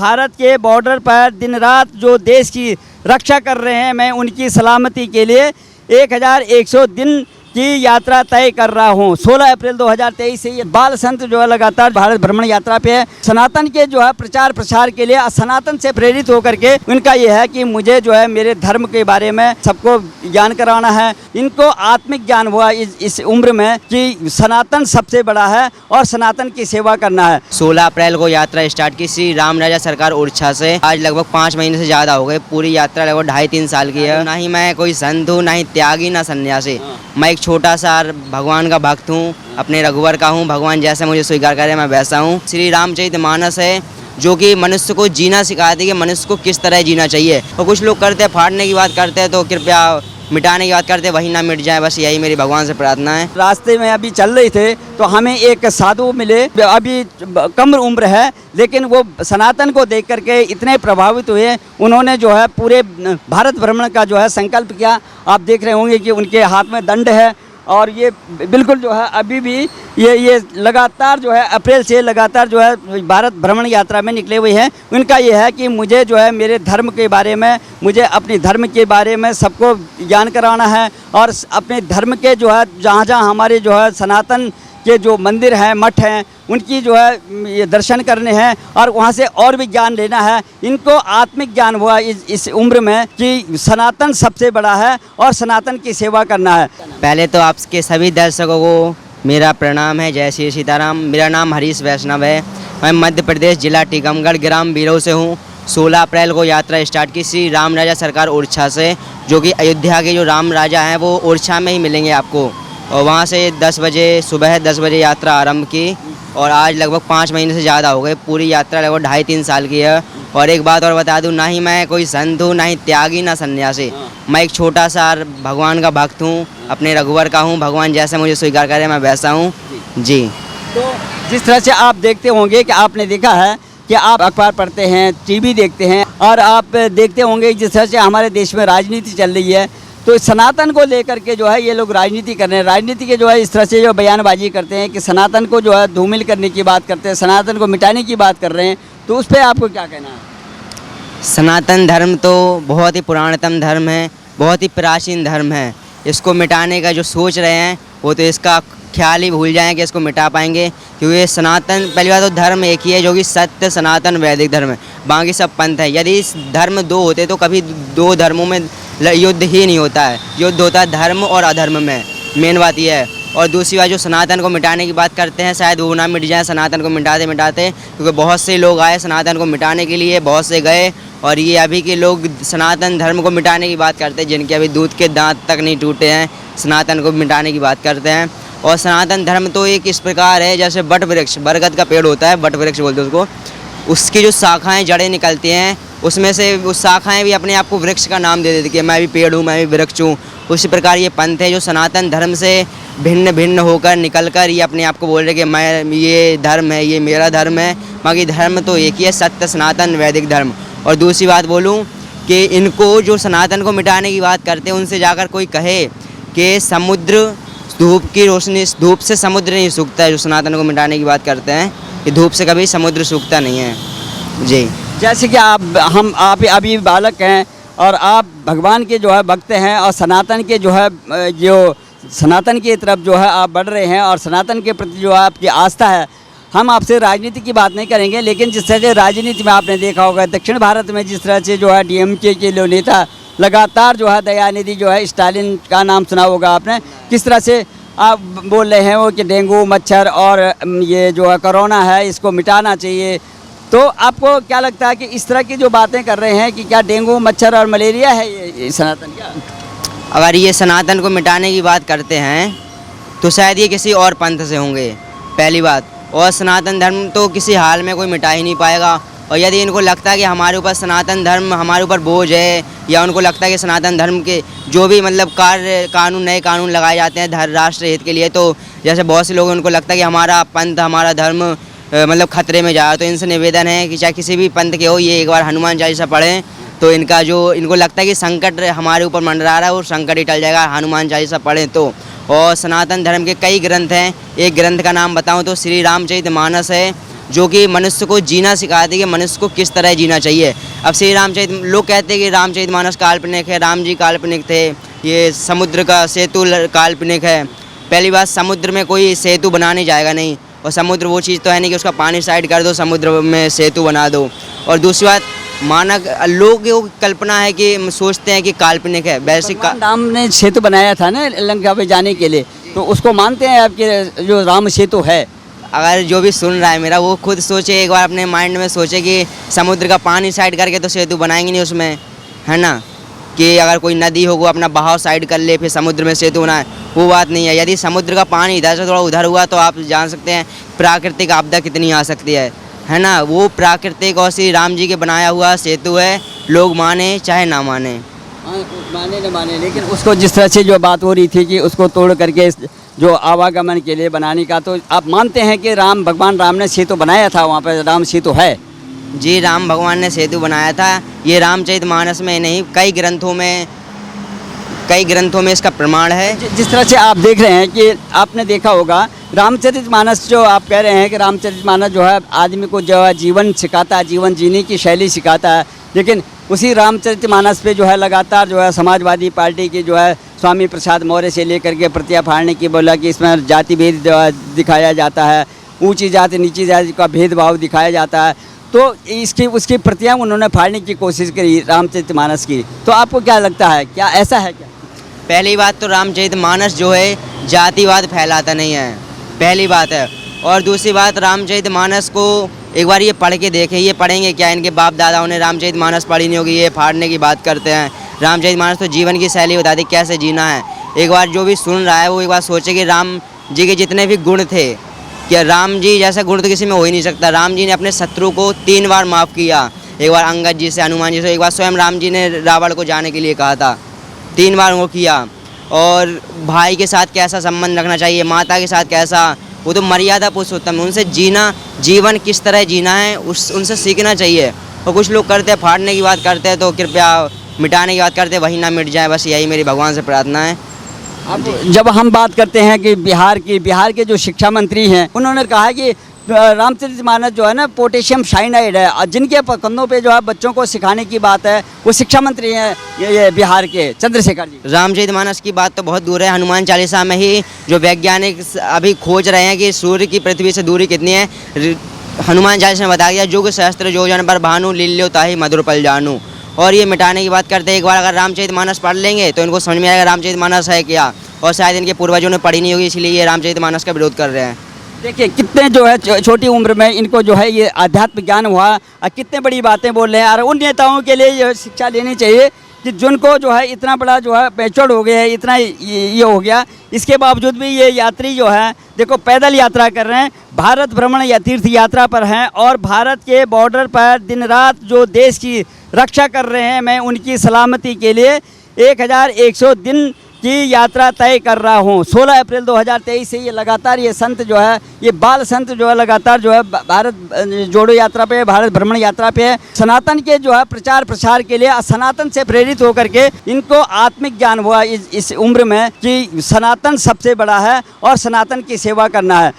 भारत के बॉर्डर पर दिन रात जो देश की रक्षा कर रहे हैं, मैं उनकी सलामती के लिए 1100 दिन की यात्रा तय कर रहा हूँ। 16 अप्रैल 2023 से ये बाल संत जो है लगातार भारत भ्रमण यात्रा पे है। सनातन के जो है प्रचार प्रसार के लिए सनातन से प्रेरित होकर के उनका ये है कि मुझे जो है मेरे धर्म के बारे में सबको ज्ञान कराना है। इनको आत्मिक ज्ञान हुआ इस उम्र में कि सनातन सबसे बड़ा है और सनातन की सेवा करना है। 16 अप्रैल को यात्रा स्टार्ट की श्री राम राजा सरकार ओरछा से। आज लगभग 5 महीने से ज़्यादा हो गए। पूरी यात्रा लगभग 2.5-3 साल की है। ना ही मैं कोई संत हूँ, ना ही त्यागी, ना सन्यासी। मैं एक छोटा सा भगवान का भक्त हूँ, अपने रघुवर का हूँ। भगवान जैसे मुझे स्वीकार करे मैं वैसा हूँ। श्री रामचरितमानस है जो कि मनुष्य को जीना सिखाती है कि मनुष्य को किस तरह जीना चाहिए। और कुछ लोग करते हैं फाड़ने की बात करते हैं, तो कृपया मिटाने की बात करते हैं, वही ना मिट जाए। बस यही मेरी भगवान से प्रार्थना है। रास्ते में अभी चल रहे थे तो हमें एक साधु मिले, अभी कम उम्र है, लेकिन वो सनातन को देख करके इतने प्रभावित हुए, उन्होंने जो है पूरे भारत भ्रमण का जो है संकल्प किया। आप देख रहे होंगे कि उनके हाथ में दंड है और ये बिल्कुल जो है अभी भी ये लगातार जो है अप्रैल से लगातार जो है भारत भ्रमण यात्रा में निकले हुए हैं। उनका ये है कि मुझे जो है मेरे धर्म के बारे में, मुझे अपने धर्म के बारे में सबको ज्ञान कराना है और अपने धर्म के जो है जहाँ जहाँ हमारे जो है सनातन के जो मंदिर हैं, मठ हैं, उनकी जो है ये दर्शन करने हैं और वहाँ से और भी ज्ञान लेना है। इनको आत्मिक ज्ञान हुआ इस उम्र में कि सनातन सबसे बड़ा है और सनातन की सेवा करना है। पहले तो आपके सभी दर्शकों को मेरा प्रणाम है। जय श्री सीताराम। मेरा नाम हरीश वैष्णव है। मैं मध्य प्रदेश जिला टीकमगढ़ ग्राम बीरो से हूँ। 16 अप्रैल को यात्रा स्टार्ट की श्री राम राजा सरकार ओरछा से, जो कि अयोध्या के जो राम राजा हैं वो ओरछा में ही मिलेंगे आपको। और वहाँ से 10 बजे सुबह 10 बजे यात्रा आरंभ की और आज लगभग 5 महीने से ज़्यादा हो गए। पूरी यात्रा लगभग 2.5-3 साल की है। और एक बात और बता दूँ, ना ही मैं कोई संत हूँ, ना ही त्यागी, ना सन्यासी। मैं एक छोटा सा भगवान का भक्त हूँ, अपने रघुवर का हूँ। भगवान जैसे मुझे स्वीकार करे मैं वैसा हूँ जी। तो जिस तरह से आप देखते होंगे कि आपने देखा है कि आप अखबार पढ़ते हैं, टीवी देखते हैं और आप देखते होंगे जिस तरह से हमारे देश में राजनीति चल रही है, तो सनातन को लेकर के जो है ये लोग राजनीति कर रहे हैं। राजनीति के जो है इस तरह से जो बयानबाजी करते हैं कि सनातन को जो है धूमिल करने की बात करते हैं, सनातन को मिटाने की बात कर रहे हैं, तो उस पर आपको क्या कहना है? सनातन धर्म तो बहुत ही पुरातन धर्म है, बहुत ही प्राचीन धर्म है। इसको मिटाने का जो सोच रहे हैं वो तो इसका ख्याल ही भूल जाएं कि इसको मिटा पाएंगे, क्योंकि ये सनातन, पहली बात तो धर्म एक ही है जो कि सत्य सनातन वैदिक धर्म है। बाकी सब पंथ है। यदि इस धर्म 2 होते तो कभी 2 धर्मों में युद्ध ही नहीं होता है। युद्ध होता है धर्म और अधर्म में। मेन बात यह है। और दूसरी बात, जो सनातन को मिटाने की बात करते हैं, शायद वो ना मिट जाए सनातन को मिटाते मिटाते, क्योंकि बहुत से लोग आए सनातन को मिटाने के लिए, बहुत से गए। और ये अभी के लोग सनातन धर्म को मिटाने की बात करते हैं जिनके अभी दूध के दांत तक नहीं टूटे हैं, सनातन को मिटाने की बात करते हैं। और सनातन धर्म तो एक इस प्रकार है जैसे वट वृक्ष, बरगद का पेड़ होता है, वट वृक्ष बोलते हैं उसको। उसकी जो शाखाएँ जड़ें निकलती हैं, उसमें से उस शाखाएँ भी अपने आप को वृक्ष का नाम दे देती कि मैं भी पेड़ हूँ, मैं भी वृक्ष हूँ। उसी प्रकार ये पंथ है जो सनातन धर्म से भिन्न भिन्न होकर निकलकर ये अपने आप को बोल रहे कि मैं, ये धर्म है, ये मेरा धर्म है। बाकी धर्म तो एक ही है, सत्य सनातन वैदिक धर्म। और दूसरी बात बोलूँ कि इनको जो सनातन को मिटाने की बात करते हैं, उनसे जाकर कोई कहे कि समुद्र, धूप की रोशनी, धूप से समुद्र नहीं सूखता है। जो सनातन को मिटाने की बात करते हैं कि धूप से कभी समुद्र सूखता नहीं है जी। जैसे कि आप अभी बालक हैं और आप भगवान के जो है भक्त हैं और सनातन के जो है जो सनातन की तरफ जो है आप बढ़ रहे हैं और सनातन के प्रति जो आपकी आस्था है। हम आपसे राजनीति की बात नहीं करेंगे, लेकिन जिस तरह से राजनीति में आपने देखा होगा दक्षिण भारत में जिस तरह से जो है डीएमके के जो नेता लगातार जो है दयानिधि जो है स्टालिन का नाम सुना होगा आपने, किस तरह से आप बोल रहे हैं वो कि डेंगू मच्छर और ये जो है कोरोना है इसको मिटाना चाहिए। तो आपको क्या लगता है कि इस तरह की जो बातें कर रहे हैं कि क्या डेंगू मच्छर और मलेरिया है ये सनातन क्या? अगर ये सनातन को मिटाने की बात करते हैं तो शायद ये किसी और पंथ से होंगे, पहली बात। और सनातन धर्म तो किसी हाल में कोई मिटा ही नहीं पाएगा। और यदि इनको लगता है कि हमारे ऊपर सनातन धर्म हमारे ऊपर बोझ है, या उनको लगता है कि सनातन धर्म के जो भी मतलब कानून नए कानून लगाए जाते हैं राष्ट्र हित के लिए, तो जैसे बहुत से लोग उनको लगता है कि हमारा पंथ, हमारा धर्म मतलब खतरे में जाए, तो इनसे निवेदन है कि चाहे किसी भी पंथ के हो, ये एक बार हनुमान चालीसा पढ़ें तो इनका जो इनको लगता है कि संकट हमारे ऊपर मंडरा रहा है वो संकट ही टल जाएगा, हनुमान चालीसा पढ़ें तो। और सनातन धर्म के कई ग्रंथ हैं। एक ग्रंथ का नाम बताऊं तो श्री रामचरितमानस है, जो कि मनुष्य को जीना सिखाती है कि मनुष्य को किस तरह जीना चाहिए। अब श्री रामचरित, लोग कहते हैं कि रामचरितमानस काल्पनिक है, राम जी काल्पनिक थे, ये समुद्र का सेतु काल्पनिक है। पहली बात, समुद्र में कोई सेतु बनाने जाएगा नहीं, और समुद्र वो चीज़ तो है नहीं कि उसका पानी साइड कर दो, समुद्र में सेतु बना दो। और दूसरी बात, मानव लोग की कल्पना है कि सोचते हैं कि काल्पनिक है, वैसे भगवान राम ने सेतु बनाया था ना लंका पे जाने के लिए, तो उसको मानते हैं आपके जो राम सेतु है? अगर जो भी सुन रहा है मेरा, वो खुद सोचे, एक बार अपने माइंड में सोचे कि समुद्र का पानी साइड करके तो सेतु बनाएंगे नहीं उसमें, है ना। कि अगर कोई नदी हो वो अपना बहाव साइड कर ले फिर समुद्र में सेतु बनाए, वो बात नहीं है। यदि समुद्र का पानी इधर से थोड़ा उधर हुआ तो आप जान सकते हैं प्राकृतिक आपदा कितनी आ सकती है ना। वो प्राकृतिक और श्री राम जी के बनाया हुआ सेतु है, लोग माने चाहे ना माने। माने न माने, लेकिन उसको जिस तरह से जो बात हो रही थी कि उसको तोड़ करके जो आवागमन के लिए बनाने का, तो आप मानते हैं कि भगवान राम ने सेतु बनाया था, वहाँ पर राम सेतु है? जी, राम भगवान ने सेतु बनाया था। ये रामचरितमानस में नहीं, कई ग्रंथों में इसका प्रमाण है। जिस तरह से आप देख रहे हैं कि आपने देखा होगा रामचरितमानस, जो आप कह रहे हैं कि रामचरितमानस जो है आदमी को जो है जीवन सिखाता है, जीवन जीने की शैली सिखाता है, लेकिन उसी रामचरितमानस पे जो है लगातार जो है समाजवादी पार्टी की जो है स्वामी प्रसाद मौर्य से लेकर के प्रतिया फाड़ने की बोला कि इसमें जाति भेद दिखाया जाता है, ऊंची जाति नीची जाति का भेदभाव दिखाया जाता है, तो उसकी प्रतियां उन्होंने फाड़ने की कोशिश करी रामचरितमानस की। तो आपको क्या लगता है, क्या ऐसा है क्या? पहली बात तो रामचरितमानस जो है जातिवाद फैलाता नहीं है, पहली बात है। और दूसरी बात, रामचरितमानस को एक बार ये पढ़ के देखें, ये पढ़ेंगे क्या, इनके बाप दादाओं ने रामचरितमानस पढ़ी नहीं होगी, ये फाड़ने की बात करते हैं। रामचरितमानस तो जीवन की शैली बताती कैसे जीना है। एक बार जो भी सुन रहा है वो एक बार सोचे कि राम जी के जितने भी गुण थे, क्या राम जी जैसा गुण तो किसी में हो ही नहीं सकता। राम जी ने अपने शत्रु को 3 बार माफ़ किया, एक बार अंगद जी से, हनुमान जी से, एक बार स्वयं राम जी ने रावण को जाने के लिए कहा था, 3 बार वो किया। और भाई के साथ कैसा संबंध रखना चाहिए, माता के साथ कैसा, वो तो मर्यादा पुरुषोत्तम, उनसे जीना, जीवन किस तरह जीना है उनसे सीखना चाहिए। और कुछ लोग करते हैं फाड़ने की बात करते हैं, तो कृपया मिटाने की बात करते हैं, वही ना मिट जाए, बस यही मेरी भगवान से प्रार्थना है। अब जब हम बात करते हैं कि बिहार के जो शिक्षा मंत्री हैं, उन्होंने कहा है कि रामचरितमानस जो है ना पोटेशियम साइनाइड है, और जिनके कंधों पे जो है बच्चों को सिखाने की बात है वो शिक्षा मंत्री हैं ये बिहार के चंद्रशेखर जी। रामचरितमानस की बात तो बहुत दूर है, हनुमान चालीसा में ही जो वैज्ञानिक अभी खोज रहे हैं कि सूर्य की पृथ्वी से दूरी कितनी है, हनुमान चालीसा में बताया गया, युग सहस्त्र योजन पर भानु लील्यो ताहि मधुर पल जानू। और ये मिटाने की बात करते हैं। एक बार अगर रामचरितमानस पढ़ लेंगे तो इनको समझ में आएगा रामचरितमानस है क्या, और शायद इनके पूर्वजों ने पढ़ी नहीं होगी, इसलिए ये रामचरितमानस का विरोध कर रहे हैं। देखिए कितने जो है छोटी उम्र में इनको जो है ये आध्यात्म ज्ञान हुआ, और कितने बड़ी बातें बोल रहे हैं। और उन नेताओं के लिए ये शिक्षा लेनी चाहिए कि जिनको जो है इतना बड़ा जो है पैचड़ हो गया है, इतना ये हो गया, इसके बावजूद भी ये यात्री जो है देखो पैदल यात्रा कर रहे हैं, भारत भ्रमण या तीर्थ यात्रा पर हैं, और भारत के बॉर्डर पर दिन रात जो देश की रक्षा कर रहे हैं, मैं उनकी सलामती के लिए 1100 दिन की यात्रा तय कर रहा हूँ। 16 अप्रैल 2023 से ये लगातार ये संत जो है, ये बाल संत जो है लगातार जो है भारत जोड़ो यात्रा पे, भारत भ्रमण यात्रा पे है। सनातन के जो है प्रचार प्रसार के लिए, सनातन से प्रेरित होकर के इनको आत्मिक ज्ञान हुआ इस उम्र में कि सनातन सबसे बड़ा है और सनातन की सेवा करना है।